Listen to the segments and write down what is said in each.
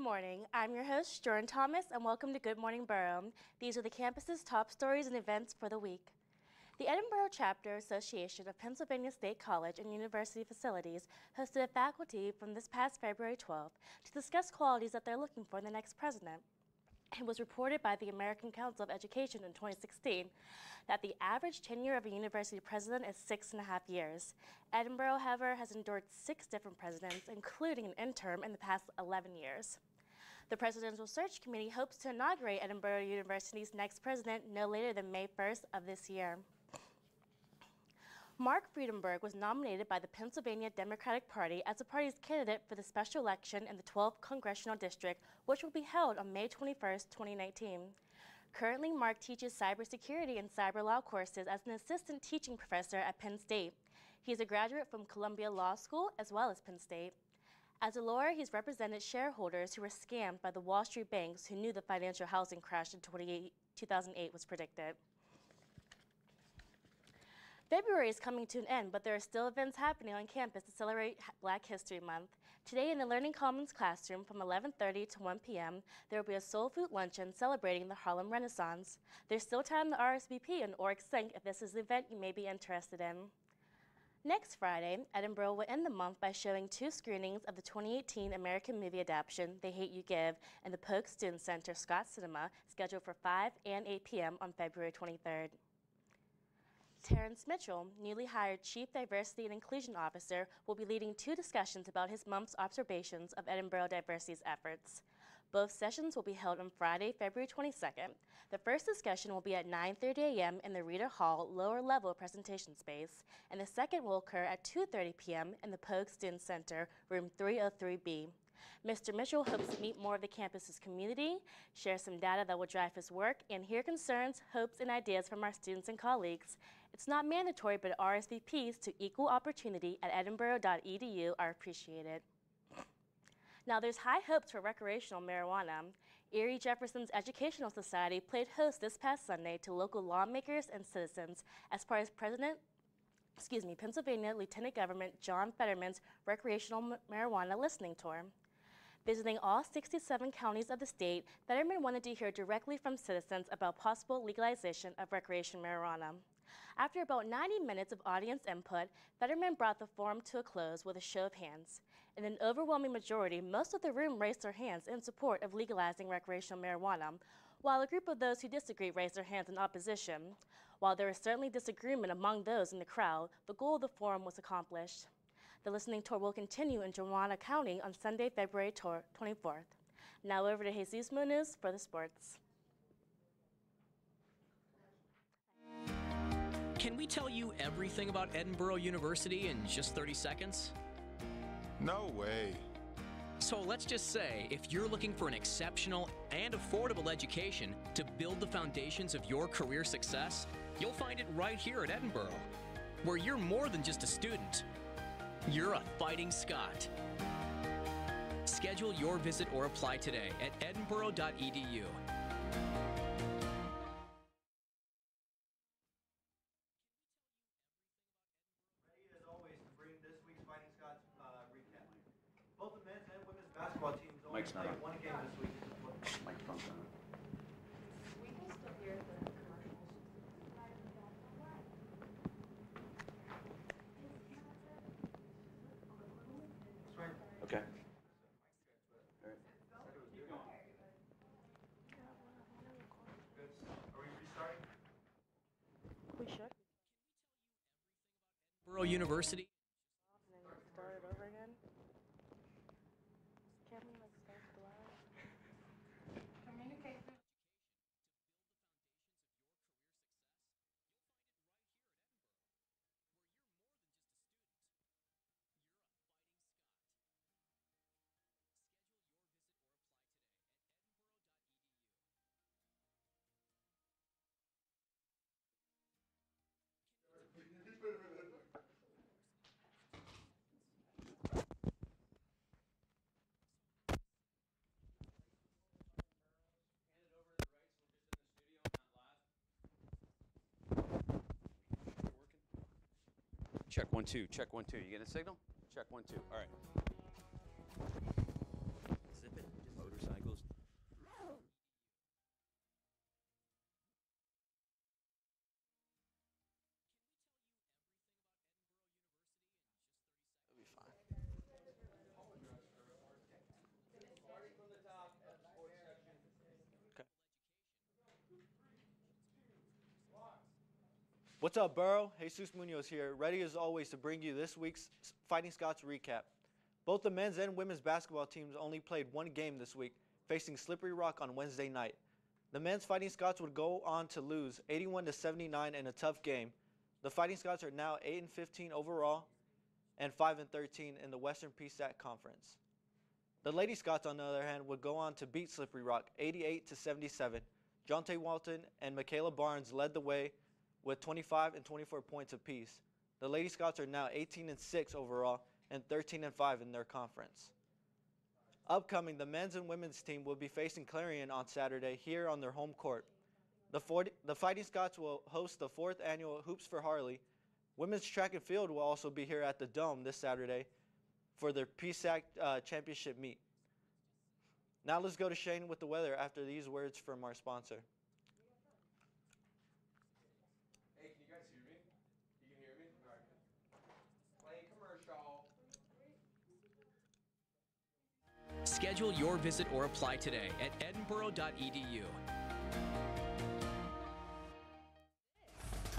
morning. I'm your host, Jordan Thomas, and welcome to Good Morning Boro. These are the campus's top stories and events for the week. The Edinboro Chapter Association of Pennsylvania State College and University Facilities hosted a faculty from this past February 12th to discuss qualities that they're looking for in the next president. It was reported by the American Council of Education in 2016 that the average tenure of a university president is 6.5 years. Edinboro, however, has endured 6 different presidents, including an interim in the past 11 years. The Presidential Search Committee hopes to inaugurate Edinboro University's next president no later than May 1st of this year. Mark Friedenberg was nominated by the Pennsylvania Democratic Party as the party's candidate for the special election in the 12th Congressional District, which will be held on May 21, 2019. Currently, Mark teaches cybersecurity and cyber law courses as an assistant teaching professor at Penn State. He is a graduate from Columbia Law School as well as Penn State. As a lawyer, he's represented shareholders who were scammed by the Wall Street banks who knew the financial housing crash in 2008 was predicted. February is coming to an end, but there are still events happening on campus to celebrate Black History Month. Today in the Learning Commons classroom from 11:30 to 1 p.m., there will be a soul food luncheon celebrating the Harlem Renaissance. There's still time to RSVP on Org Sync if this is an event you may be interested in. Next Friday, Edinboro will end the month by showing 2 screenings of the 2018 American movie adaptation, They Hate You Give, in the Polk Student Center Scott Cinema, scheduled for 5 and 8 p.m. on February 23rd. Terrence Mitchell, newly hired Chief Diversity and Inclusion Officer, will be leading 2 discussions about his month's observations of Edinboro Diversity's efforts. Both sessions will be held on Friday, February 22nd. The first discussion will be at 9:30 a.m. in the Reader Hall lower level presentation space, and the second will occur at 2:30 p.m. in the Pogue Student Center, room 303B. Mr. Mitchell hopes to meet more of the campus's community, share some data that will drive his work, and hear concerns, hopes, and ideas from our students and colleagues. It's not mandatory, but RSVPs to equal opportunity at edinboro.edu are appreciated. Now, there's high hopes for recreational marijuana. Erie Jefferson's Educational Society played host this past Sunday to local lawmakers and citizens as part of Pennsylvania Lieutenant Governor John Fetterman's recreational marijuana listening tour. Visiting all 67 counties of the state, Fetterman wanted to hear directly from citizens about possible legalization of recreational marijuana. After about 90 minutes of audience input, Fetterman brought the forum to a close with a show of hands. In an overwhelming majority, most of the room raised their hands in support of legalizing recreational marijuana, while a group of those who disagree raised their hands in opposition. While there was certainly disagreement among those in the crowd, the goal of the forum was accomplished. The listening tour will continue in Joanna County on Sunday, February 24th. Now over to Jesus Munoz for the sports. Can we tell you everything about Edinboro University in just 30 seconds? No way. So let's just say, if you're looking for an exceptional and affordable education to build the foundations of your career success, you'll find it right here at Edinboro, where you're more than just a student. You're a fighting Scot. Schedule your visit or apply today at edinboro.edu. Fighting Scots recap. Both the men's and women's basketball teams only played one game this week. Microphone's on. We can still hear the commercials. That's right. Okay. All right. Good. Are we restarting? We should. Edinboro University. Start it over again. Can we start the live? Communicate. Check 1 2. Check 1 2. You get a signal? Check 1 2. All right. Zip it. Motors. What's up, Boro? Jesus Munoz here, ready as always to bring you this week's Fighting Scots recap. Both the men's and women's basketball teams only played one game this week, facing Slippery Rock on Wednesday night. The men's Fighting Scots would go on to lose 81-79 in a tough game. The Fighting Scots are now 8-15 overall and 5-13 in the Western PSAC Conference. The Lady Scots, on the other hand, would go on to beat Slippery Rock 88-77. Jonte Walton and Michaela Barnes led the way with 25 and 24 points apiece. The Lady Scots are now 18-6 overall and 13-5 in their conference. Upcoming, the men's and women's team will be facing Clarion on Saturday here on their home court. The Fighting Scots will host the 4th annual Hoops for Harley. Women's track and field will also be here at the Dome this Saturday for their PSAC championship meet. Now let's go to Shane with the weather after these words from our sponsor. Hey, can you guys hear me? You can hear me? All right. Playing commercial. Schedule your visit or apply today at edinboro.edu.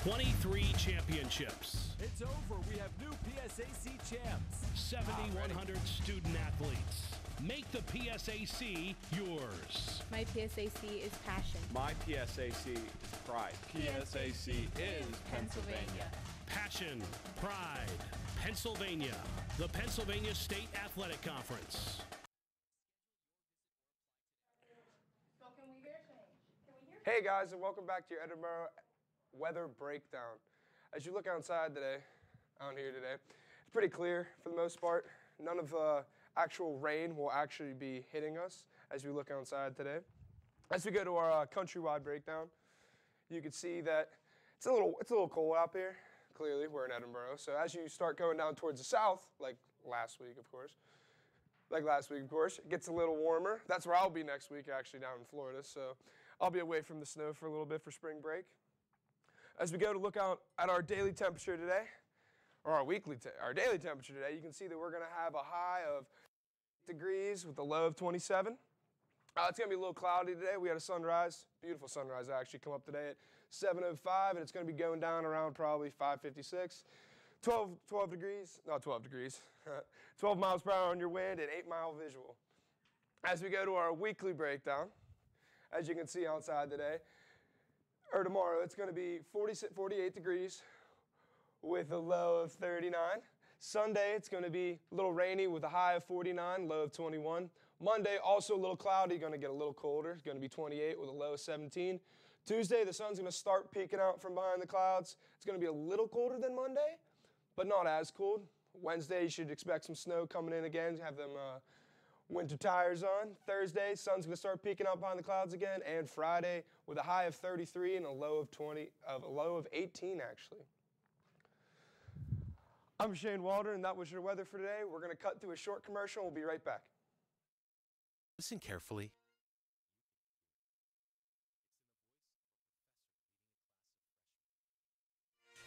23 championships. It's over. We have new PSAC champs. 7,100 student athletes. Make the PSAC yours. My PSAC is passion. My PSAC is pride. PSAC is Pennsylvania. Passion, pride, Pennsylvania. The Pennsylvania State Athletic Conference. So can we hear change? Hey guys, and welcome back to your Edinboro weather breakdown. As you look outside today, out here today, it's pretty clear for the most part. None of actual rain will actually be hitting us as we look outside today. As we go to our countrywide breakdown, you can see that it's a little cold out here. Clearly, we're in Edinboro. So as you start going down towards the south, like last week, of course, it gets a little warmer. That's where I'll be next week, actually, down in Florida. So I'll be away from the snow for a little bit for spring break. As we go to look out at our daily temperature today, or our daily temperature today, you can see that we're going to have a high of degrees with a low of 27. It's going to be a little cloudy today. We had a sunrise, beautiful sunrise actually, come up today at 7:05, and it's going to be going down around probably 5:56. 12 degrees, not 12 degrees, 12 miles per hour on your wind and 8-mile visual. As we go to our weekly breakdown, as you can see outside today, or tomorrow, it's going to be 48 degrees with a low of 39. Sunday, it's going to be a little rainy with a high of 49, low of 21. Monday, also a little cloudy, going to get a little colder. It's going to be 28 with a low of 17. Tuesday, the sun's going to start peeking out from behind the clouds. It's going to be a little colder than Monday, but not as cold. Wednesday, you should expect some snow coming in again. Have them winter tires on. Thursday, sun's going to start peeking out behind the clouds again. And Friday, with a high of 33 and a low of 18, actually. I'm Shane Walder, and that was your weather for today. We're going to cut to a short commercial, and we'll be right back. Listen carefully.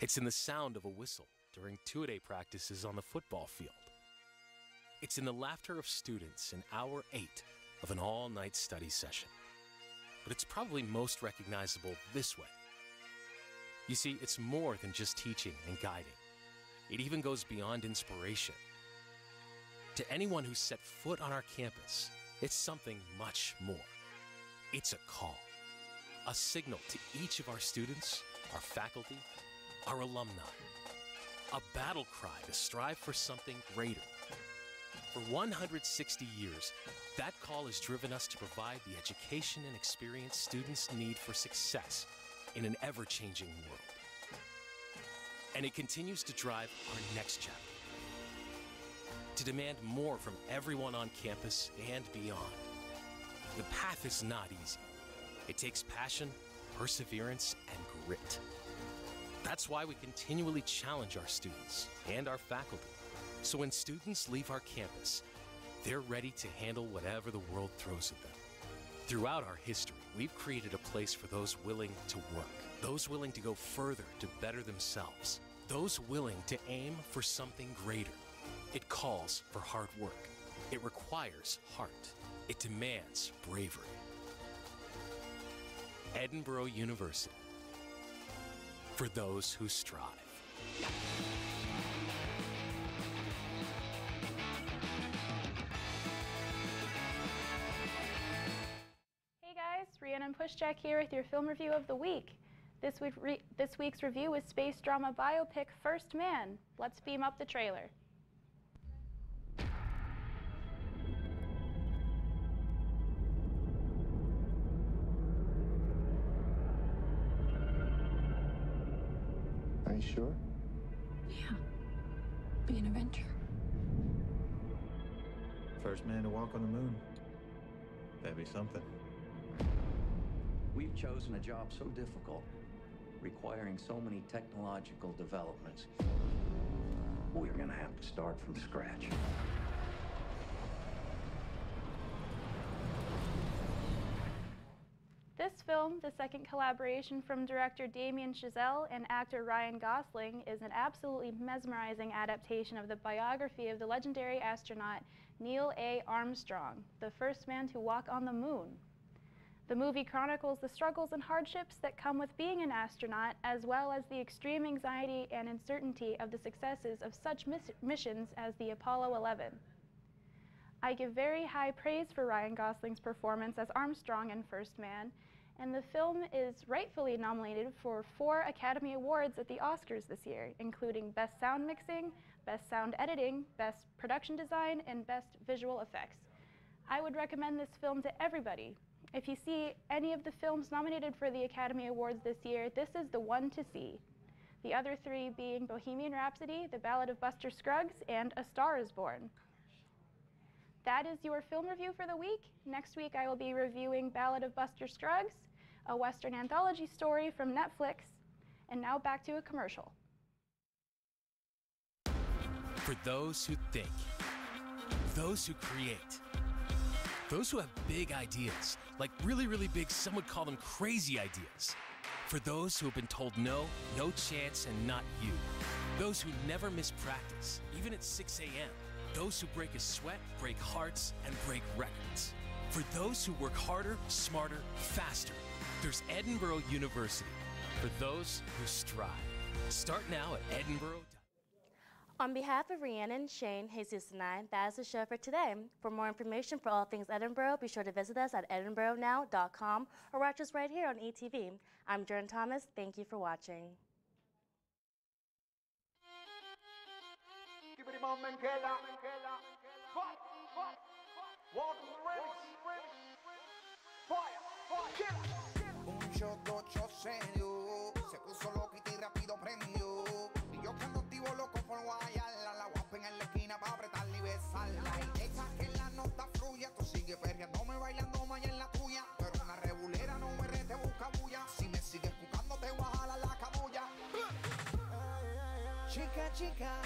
It's in the sound of a whistle during two-a-day practices on the football field. It's in the laughter of students in hour 8 of an all-night study session. But it's probably most recognizable this way. You see, it's more than just teaching and guiding. It even goes beyond inspiration. To anyone who's set foot on our campus, it's something much more. It's a call, a signal to each of our students, our faculty, our alumni, a battle cry to strive for something greater. For 160 years, that call has driven us to provide the education and experience students need for success in an ever-changing world. And it continues to drive our next chapter, to demand more from everyone on campus and beyond. The path is not easy. It takes passion, perseverance, and grit. That's why we continually challenge our students and our faculty. So when students leave our campus, they're ready to handle whatever the world throws at them. Throughout our history, we've created a place for those willing to work, those willing to go further to better themselves, those willing to aim for something greater. It calls for hard work. It requires heart. It demands bravery. Edinboro University. for those who strive. Hey guys, Rhiannon Pushjack here with your film review of the week. This week's review is space drama biopic First Man. Let's beam up the trailer. Are you sure? Yeah. Be an adventure. First man to walk on the moon. That'd be something. We've chosen a job so difficult, requiring so many technological developments. We're gonna have to start from scratch. This film, the second collaboration from director Damien Chazelle and actor Ryan Gosling, is an absolutely mesmerizing adaptation of the biography of the legendary astronaut Neil A. Armstrong, the first man to walk on the moon. The movie chronicles the struggles and hardships that come with being an astronaut, as well as the extreme anxiety and uncertainty of the successes of such missions as the Apollo 11. I give very high praise for Ryan Gosling's performance as Armstrong in First Man, and the film is rightfully nominated for 4 Academy Awards at the Oscars this year, including Best Sound Mixing, Best Sound Editing, Best Production Design, and Best Visual Effects. I would recommend this film to everybody. If you see any of the films nominated for the Academy Awards this year, this is the one to see. The other 3 being Bohemian Rhapsody, The Ballad of Buster Scruggs, and A Star is Born. That is your film review for the week. Next week I will be reviewing Ballad of Buster Scruggs, a Western anthology story from Netflix. And now back to a commercial. For those who think, those who create, those who have big ideas, like really, really big, some would call them crazy ideas. For those who have been told no, no chance, and not you. Those who never miss practice, even at 6 a.m. Those who break a sweat, break hearts, and break records. For those who work harder, smarter, faster, there's Edinboro University. For those who strive. Start now at Edinboro. On behalf of Rhiannon, Shane, Jesus, and I, that is the show for today. For more information for all things Edinboro, be sure to visit us at edinboronow.com or watch us right here on ETV. I'm Jordan Thomas. Thank you for watching. Un shot, 2 shots se dio, se puso loquito y rápido prendió. Y yo que ando activo loco por guayarla, la guapa en la esquina pa' apretarla y besarla. Y deja que la nota fluya, tú sigue perreándome, bailando más en la tuya. Pero una rebulera no me te busca bulla, si me sigues buscando te voy a jalar la cabulla. Chica, chica,